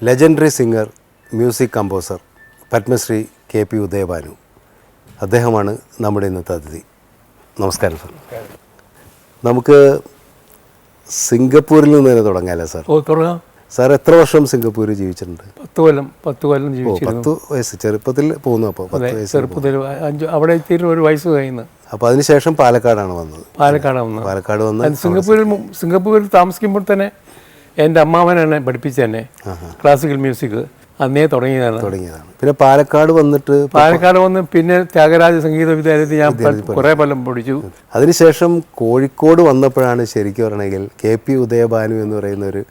Legendary singer, music composer Padmashri KP Udayabhanu അദ്ദേഹമാണ് നമ്മുടെ ഇന്നത്തെ അതിഥി. നമസ്കാരം സാർ. നമുക്ക് സിംഗപ്പൂരിൽ നിന്ന് തന്നെ തുടങ്ങാമല്ലേ സാർ? തുടങ്ങാം. സാർ എത്ര വർഷം സിംഗപ്പൂരിൽ ജീവിച്ചിട്ടുണ്ട്? 10 കൊല്ലം ജീവിച്ചിരുന്നു. 10 വയസ്സ് ചെറുപ്പത്തിൽ പോകുന്നു. അപ്പോൾ 10 വയസ്സ് ചെറുപ്പത്തിൽ അവിടെ എത്തിയിട്ട് ഒരു വയസ്സ് കഴിയുന്നു. അപ്പോൾ അതിനുശേഷം പാലക്കാടാണ് വന്നത്. പാലക്കാട് വന്ന് സിംഗപ്പൂരിൽ താമസിക്കുമ്പോൾ തന്നെ എൻ്റെ അമ്മാവനാണ് പഠിപ്പിച്ച തന്നെ ക്ലാസിക്കൽ മ്യൂസിക് അന്നേ തുടങ്ങിയതാണ്. പിന്നെ പാലക്കാട് വന്ന് പിന്നെ ത്യാഗരാജ സംഗീത വിദ്യാലയത്തിൽ ഞാൻ കുറേ കൊല്ലം പഠിച്ചു. അതിനുശേഷം കോഴിക്കോട് വന്നപ്പോഴാണ് ശരിക്കും പറയണമെങ്കിൽ KP ഉദയഭാനു എന്ന് പറയുന്ന ഒരു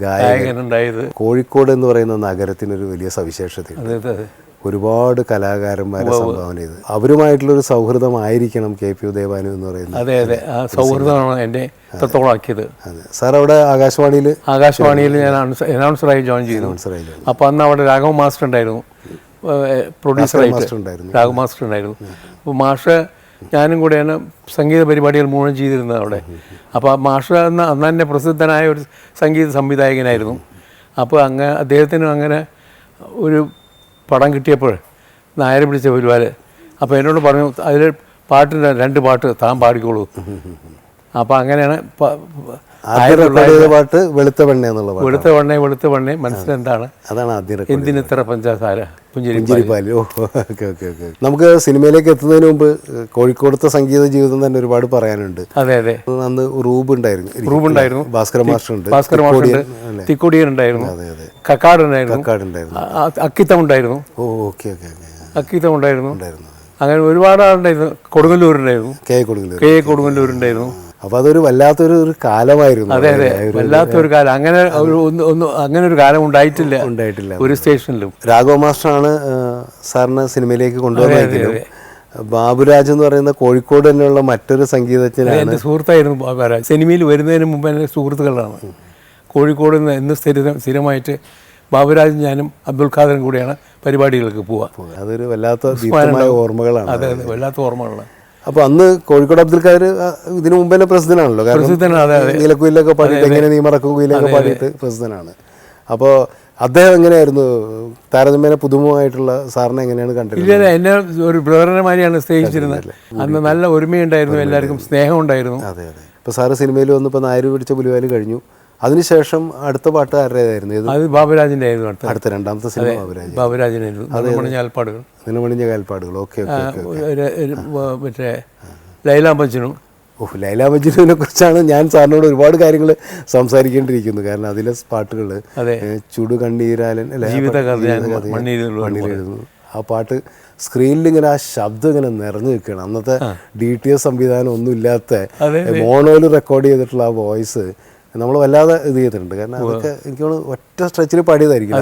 ഗായകനുണ്ടായത്. കോഴിക്കോട് എന്ന് പറയുന്ന നഗരത്തിനൊരു വലിയ സവിശേഷതയുണ്ട്. ഒരുപാട് കലാകാരന്മാരെ സംഭാവന ചെയ്ത് അവരുമായിട്ടുള്ളൊരു സൗഹൃദമായിരിക്കണം KP ഉദയഭാനു എന്ന് പറയുന്നത്. അതെ അതെ, ആ സൗഹൃദമാണ് എന്നെ ഇത്രത്തോളാക്കിയത്. അതെ സാർ, അവിടെ ആകാശവാണിയിൽ ഞാൻ അനൗൺസറായി ജോയിൻ ചെയ്തു. അപ്പോൾ അന്ന് അവിടെ രാഘവ മാസ്റ്റർ ഉണ്ടായിരുന്നു, പ്രൊഡ്യൂസറായിട്ട് രാഘവ മാസ്റ്റർ ഉണ്ടായിരുന്നു. അപ്പോൾ മാഷ് ഞാനും കൂടെയാണ് സംഗീത പരിപാടികൾ മുഴുവൻ ചെയ്തിരുന്നത് അവിടെ. അപ്പോൾ മാഷ് അന്ന് തന്നെ പ്രസിദ്ധനായ ഒരു സംഗീത സംവിധായകനായിരുന്നു. അപ്പോൾ അദ്ദേഹത്തിനും അങ്ങനെ ഒരു പടം കിട്ടിയപ്പോൾ നായരെ പിടിച്ച പരിപാടി. അപ്പോൾ എന്നോട് പറഞ്ഞു, അതിൽ പാട്ടിൻ്റെ 2 പാട്ട് താൻ പാടിക്കോളൂ. അപ്പോൾ അങ്ങനെയാണ് പാട്ട് വെളുത്ത വെണ്ണ മനസ്സിലെന്താണ്, എന്തിനിത്ര പഞ്ചസാര പുഞ്ചിരിപ്പാല്. നമുക്ക് സിനിമയിലേക്ക് എത്തുന്നതിന് മുമ്പ് കോഴിക്കോടത്തെ സംഗീത ജീവിതം തന്നെ ഒരുപാട് പറയാനുണ്ട്. അതെ അതെ, അന്ന് റൂബ് ഉണ്ടായിരുന്നു, ഭാസ്കര മാസ്റ്റർ ഉണ്ട്, തിക്കൊടിയൻ ഉണ്ടായിരുന്നു, കക്കാട് ഉണ്ടായിരുന്നു, അക്കിത്തം ഉണ്ടായിരുന്നു. അങ്ങനെ ഒരുപാട് ആളുണ്ടായിരുന്നു. കൊടുങ്ങല്ലൂരുണ്ടായിരുന്നു, കൊടുങ്ങല്ലൂരുണ്ടായിരുന്നു. അപ്പൊ അതൊരു വല്ലാത്തൊരു കാലമായിരുന്നു. അതെ അതെ, വല്ലാത്തൊരു കാലം. അങ്ങനെ ഒരു കാലം ഉണ്ടായിട്ടില്ല ഒരു സ്റ്റേഷനിലും. രാഘവ മാസ്റ്ററാണ് സാറിനെ സിനിമയിലേക്ക് കൊണ്ടുവന്നെങ്കിലും ബാബുരാജ് എന്ന് പറയുന്ന കോഴിക്കോട് തന്നെയുള്ള മറ്റൊരു സംഗീതജ്ഞനാണ്. എൻ്റെ സുഹൃത്തായിരുന്നു ബാബുരാജ്. സിനിമയിൽ വരുന്നതിന് മുമ്പ് എൻ്റെ സുഹൃത്തുക്കളാണ്. കോഴിക്കോട് നിന്ന് എന്ന് സ്ഥിരമായിട്ട് ബാബുരാജും ഞാനും അബ്ദുൽ ഖാദറും കൂടിയാണ് പരിപാടികൾക്ക് പോവുക. അതൊരു വല്ലാത്ത ഓർമ്മകളാണ്. അതെ അതെ, വല്ലാത്ത ഓർമ്മകളാണ്. അപ്പോൾ അന്ന് കോഴിക്കോട് അബ്ദുൽ ഖാദർ ഇതിനു മുമ്പ് തന്നെ പ്രസിദ്ധനാണല്ലോ. നീലക്കുയിലൊക്കെ പാടിയിട്ട് എങ്ങനെ നീ മറക്കുയിലൊക്കെ പാടിയിട്ട് പ്രസിദ്ധനാണ്. അപ്പോൾ അദ്ദേഹം എങ്ങനെയായിരുന്നു താരതമ്യേന പുതുമയായിട്ടുള്ള സാറിനെ എങ്ങനെയാണ് കണ്ടത്? ഇല്ല, എന്നെ ഒരു ബ്രദറിനെ മാതിരിയാണ് സ്നേഹിച്ചിരുന്നത്. അന്ന് നല്ല ഒരുമയുണ്ടായിരുന്നു, എല്ലാവർക്കും സ്നേഹം ഉണ്ടായിരുന്നു. അതെ അതെ. ഇപ്പോൾ സാറ് സിനിമയിൽ വന്നപ്പോൾ നായര് പിടിച്ച പുലിവാല് കഴിഞ്ഞു. അതിനുശേഷം അടുത്ത പാട്ട് ആരുടേതായിരുന്നു? അത് ബാബുരാജിൻ്റെ ആയിരുന്നു. അടുത്ത രണ്ടാമത്തെ സിനിമ ബാബുരാജിനായിരുന്നു, നിലമണിഞ്ഞ കാൽപ്പാടുകൾ. ഓക്കെ. മറ്റേ ലൈലാ മജ്നു. ലൈലാ മജ്നുവിനെ കുറിച്ചാണ് ഞാൻ സാറിനോട് ഒരുപാട് കാര്യങ്ങൾ സംസാരിക്കേണ്ടിയിരിക്കുന്നത്. കാരണം അതിലെ പാട്ടുകൾ ചുടു കണ്ണീരാലൻ മണ്ണിലെഴുതുന്നു, ആ പാട്ട് സ്ക്രീനിൽ ഇങ്ങനെ ആ ശബ്ദം ഇങ്ങനെ നിറഞ്ഞു നിൽക്കുകയാണ്. അന്നത്തെ DTS സംവിധാനം ഒന്നും ഇല്ലാത്ത മോണോയിൽ റെക്കോർഡ് ചെയ്തിട്ടുള്ള ആ വോയിസ് നമ്മൾ വല്ലാതെ ഇത് ചെയ്തിട്ടുണ്ട്. കാരണം അതൊക്കെ എനിക്ക് ഒറ്റ സ്ട്രെച്ചിൽ പാടിയതായിരിക്കും.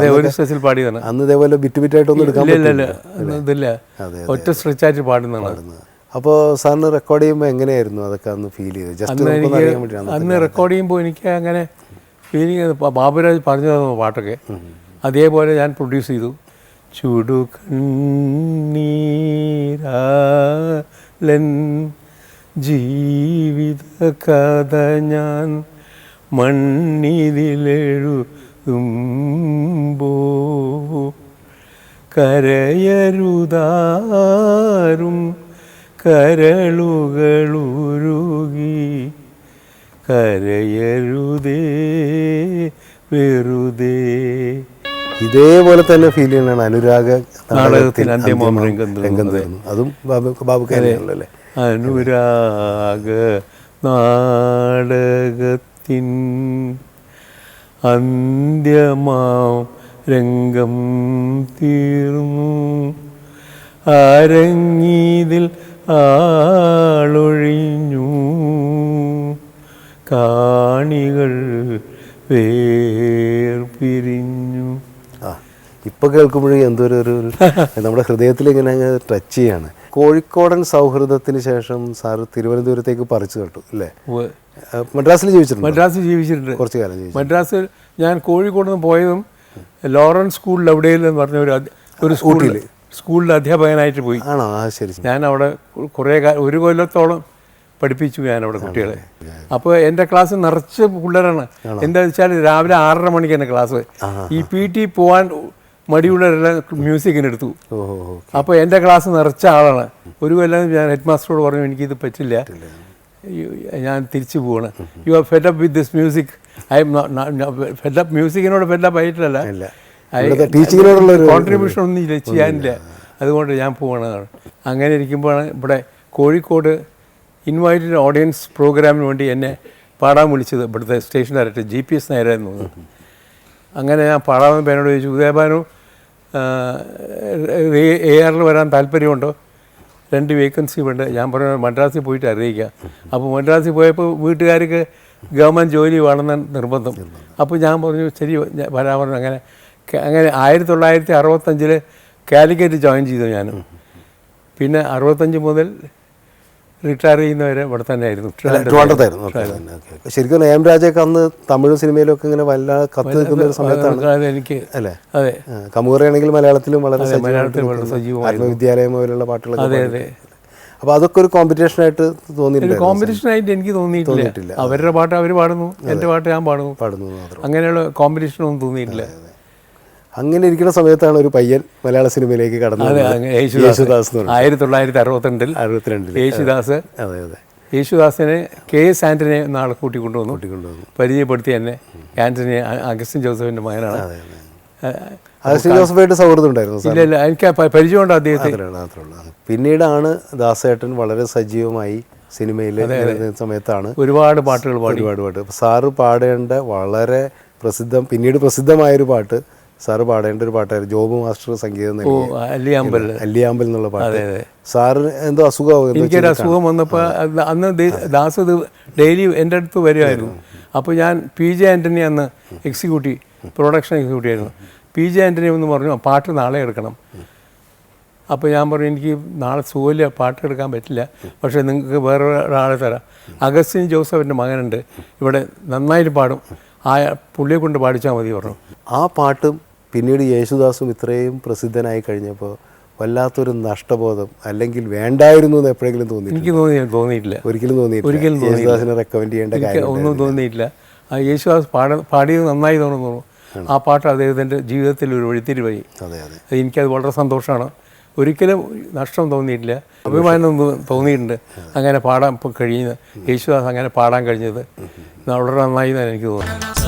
അന്ന് ഇതേപോലെ ബിറ്റായിട്ടൊന്നും എടുക്കാൻ പറ്റില്ല, ഒറ്റ സ്ട്രെച്ചായിട്ട് പാടുന്നതാണ്. അപ്പോൾ സാറിന് റെക്കോർഡ് ചെയ്യുമ്പോൾ എങ്ങനെയായിരുന്നു അതൊക്കെ അന്ന് ഫീൽ ചെയ്തത്? ജസ്റ്റ് അന്ന് റെക്കോർഡ് ചെയ്യുമ്പോൾ എനിക്ക് അങ്ങനെ ഫീലിംഗ്, ബാബുരാജ് പറഞ്ഞു തന്ന പാട്ടൊക്കെ അതേപോലെ ഞാൻ പ്രൊഡ്യൂസ് ചെയ്തു. ചുടു കണ്ണീരാലൻ ജീവിത കഥ ഞാൻ മണ്ണിതിലെഴുതുമ്പോ കരയരുതാരും കരളുകളുരുകി കരയരുതേ വെറുതെ. ഇതേപോലെ തന്നെ ഫീൽ ചെയ്യണതാണ് അനുരാഗ നാടകത്തിൽ അതും ബാബുക്കാരല്ലേ? അനുരാഗ നാടകത്തിൻ അന്ത്യമാം രംഗം തീർന്നു, അരങ്ങിതിൽ ആളൊഴിഞ്ഞു, കാണികൾ വേർപിരിഞ്ഞു. ഇപ്പൊ കേൾക്കുമ്പോഴേ എന്തൊരു നമ്മുടെ ഹൃദയത്തിൽ ഇങ്ങനെ ടച്ച് ചെയ്യാണ്. കോഴിക്കോടൻ സൗഹൃദത്തിന് ശേഷം സാറ് തിരുവനന്തപുരത്തേക്ക് പറിച്ചു കേട്ടു അല്ലേ? മദ്രാസിൽ ജീവിച്ചിട്ടുണ്ട് കുറച്ചു കാലം. മദ്രാസിൽ ഞാൻ കോഴിക്കോട് നിന്ന് പോയതും ലോറൻസ് സ്കൂൾ ലൗഡേൽ എന്ന് പറഞ്ഞ ഒരു സ്കൂളിൽ അധ്യാപകനായിട്ട് പോയി. ആണോ? ശരി. ഞാൻ അവിടെ കുറേ ഒരു കൊല്ലത്തോളം പഠിപ്പിച്ചു ഞാൻ അവിടെ കുട്ടികളെ. അപ്പോൾ എൻ്റെ ക്ലാസ് നിറച്ച് പിള്ളേരാണ്. എന്താ വെച്ചാൽ രാവിലെ 6:30 മണിക്ക് തന്നെ ക്ലാസ്. ഈ PT പോകാൻ മടിയുള്ളവരെല്ലാം മ്യൂസിക്കിനെടുത്തു. അപ്പോൾ എൻ്റെ ക്ലാസ് നിറച്ച ആളാണ്. ഒരു കൊല്ലം ഞാൻ ഹെഡ് മാസ്റ്ററോട് പറഞ്ഞു എനിക്കിത് പറ്റില്ല, ഞാൻ തിരിച്ചു പോവാണ്. You are fed up with this music. I am fed up, മ്യൂസിക്കിനോട് ഫെഡ് അപ്പ് ആയിട്ടില്ല, കോൺട്രിബ്യൂഷൻ ഒന്നും ചെയ്യാനില്ല, അതുകൊണ്ട് ഞാൻ പോവാണ്. അങ്ങനെ ഇരിക്കുമ്പോഴാണ് ഇവിടെ കോഴിക്കോട് ഇൻവൈറ്റഡ് ഓഡിയൻസ് പ്രോഗ്രാമിന് വേണ്ടി എന്നെ പാടാൻ വിളിച്ചത്. ഇവിടുത്തെ സ്റ്റേഷൻ ഡയറക്ടർ GPS നായരായിരുന്നു തോന്നുന്നു. അങ്ങനെ ഞാൻ പാടാമെന്ന് പേരോട് ചോദിച്ചു, ഉദയഭാനു ARൽ വരാൻ താല്പര്യമുണ്ടോ, 2 വേക്കൻസി ഉണ്ട്. ഞാൻ പറഞ്ഞു മദ്രാസിൽ പോയിട്ട് അറിയിക്കാം. അപ്പോൾ മദ്രാസിൽ പോയപ്പോൾ വീട്ടുകാർക്ക് ഗവൺമെൻറ് ജോലി വേണമെന്ന് നിർബന്ധം. അപ്പോൾ ഞാൻ പറഞ്ഞു ശരി വരാൻ പറഞ്ഞു. അങ്ങനെ 1965 കാലിക്കറ്റ് ജോയിൻ ചെയ്തു ഞാൻ. പിന്നെ 65 മുതൽ റിട്ടയർ ചെയ്യുന്നവരെ ഇവിടെ തന്നെ ആയിരുന്നു, ട്രിവാൻഡ്രത്തായിരുന്നു. ശരിക്കും AM രാജയൊക്കെ അന്ന് തമിഴ് സിനിമയിലൊക്കെ ഇങ്ങനെ വല്ലാതെ കത്ത് നിൽക്കുന്ന ഒരു സമയത്താണ് എനിക്ക്. അല്ലേ? അതെ, കമൂറയാണെങ്കിൽ മലയാളത്തിലും വളരെ സജീവം ആത്മവിദ്യാലയം പോലുള്ള പാട്ടുകളൊക്കെ. അതെ അതെ. അപ്പോൾ അതൊക്കെ ഒരു കോമ്പറ്റീഷനായിട്ട് തോന്നിയിട്ടില്ല? കോമ്പറ്റീഷനായിട്ട് എനിക്ക് തോന്നിയിട്ടില്ല. അവരുടെ പാട്ട് അവർ പാടുന്നു, എൻ്റെ പാട്ട് ഞാൻ പാടുന്നു, അങ്ങനെയുള്ള കോമ്പറ്റീഷനൊന്നും തോന്നിയിട്ടില്ല. അങ്ങനെ ഇരിക്കുന്ന സമയത്താണ് ഒരു പയ്യൻ മലയാള സിനിമയിലേക്ക് കടന്നത്. യേശുദാസ് 1962 യേശുദാസ്. അതെ അതെ. യേശുദാസിനെ KS ആൻ്റണിയെ നാളെ കൂട്ടിക്കൊണ്ടുവന്നു, പരിചയപ്പെടുത്തി എന്നെ. ആൻ്റണി അഗസ്റ്റിൻ ജോസഫിൻ്റെ മകനാണ്. അഗസ്റ്റിൻ ജോസഫായിട്ട് സൗഹൃദം ഉണ്ടായിരുന്നു? ഇല്ല, എനിക്ക് പരിചയമുണ്ട് അദ്ദേഹത്തെ. പിന്നീടാണ് ദാസേട്ടൻ വളരെ സജീവമായി സിനിമയിൽ സമയത്താണ് ഒരുപാട് പാട്ടുകൾ പാടി. സാറ് പാടേണ്ട വളരെ പിന്നീട് പ്രസിദ്ധമായൊരു പാട്ട്, സാറ് പാടേണ്ട ഒരു പാട്ടായിരുന്നു. ജോബ് മാസ്റ്റർ സംഗീതം അല്ലിയാമ്പൽ എന്നുള്ള പാട്ട്. സാറിന് എന്തോ അസുഖമാകും? എനിക്കൊരു അസുഖം വന്നപ്പോൾ അന്ന് ദാസ് ഡെയിലി എൻ്റെ അടുത്ത് വരുമായിരുന്നു. അപ്പോൾ ഞാൻ PJ ആൻ്റണി അന്ന് പ്രൊഡക്ഷൻ എക്സിക്യൂട്ടീവ് ആയിരുന്നു. PJ ആൻ്റണി എന്ന് പറഞ്ഞു പാട്ട് നാളെ എടുക്കണം. അപ്പോൾ ഞാൻ പറഞ്ഞു എനിക്ക് നാളെ സുഖമില്ല, പാട്ട് എടുക്കാൻ പറ്റില്ല, പക്ഷേ നിങ്ങൾക്ക് വേറെ ഒരാളെ തരാം. അഗസ്റ്റിൻ ജോസഫിൻ്റെ മകനുണ്ട് ഇവിടെ, നന്നായിട്ട് പാടും, ആ പുള്ളിയെ കൊണ്ട് പാടിച്ചാൽ മതി പറഞ്ഞു. ആ പാട്ടും പിന്നീട് യേശുദാസും ഇത്രയും പ്രസിദ്ധനായി കഴിഞ്ഞപ്പോൾ വല്ലാത്തൊരു നഷ്ടബോധം, അല്ലെങ്കിൽ വേണ്ടായിരുന്നു എന്ന് എപ്പോഴെങ്കിലും എനിക്ക് തോന്നിയിട്ടില്ല. ഒരിക്കലും യേശുദാസിനെ റെക്കമെൻഡ് ചെയ്യേണ്ട കാര്യം ഒന്നും തോന്നിയിട്ടില്ല. ആ യേശുദാസ് പാടിയത് നന്നായി തോന്നുന്നു. ആ പാട്ട് അദ്ദേഹത്തിൻ്റെ ജീവിതത്തിൽ ഒരു വഴിത്തിരിവായി. അത് എനിക്കത് വളരെ സന്തോഷമാണ്. ഒരിക്കലും നഷ്ടം തോന്നിയിട്ടില്ല, അഭിമാനം തോന്നിയിട്ടുണ്ട്. അങ്ങനെ പാടാൻ കഴിയുന്നത്, യേശുദാസ് അങ്ങനെ പാടാൻ കഴിഞ്ഞത് വളരെ നന്നായി എന്നാണ് എനിക്ക് തോന്നുന്നത്.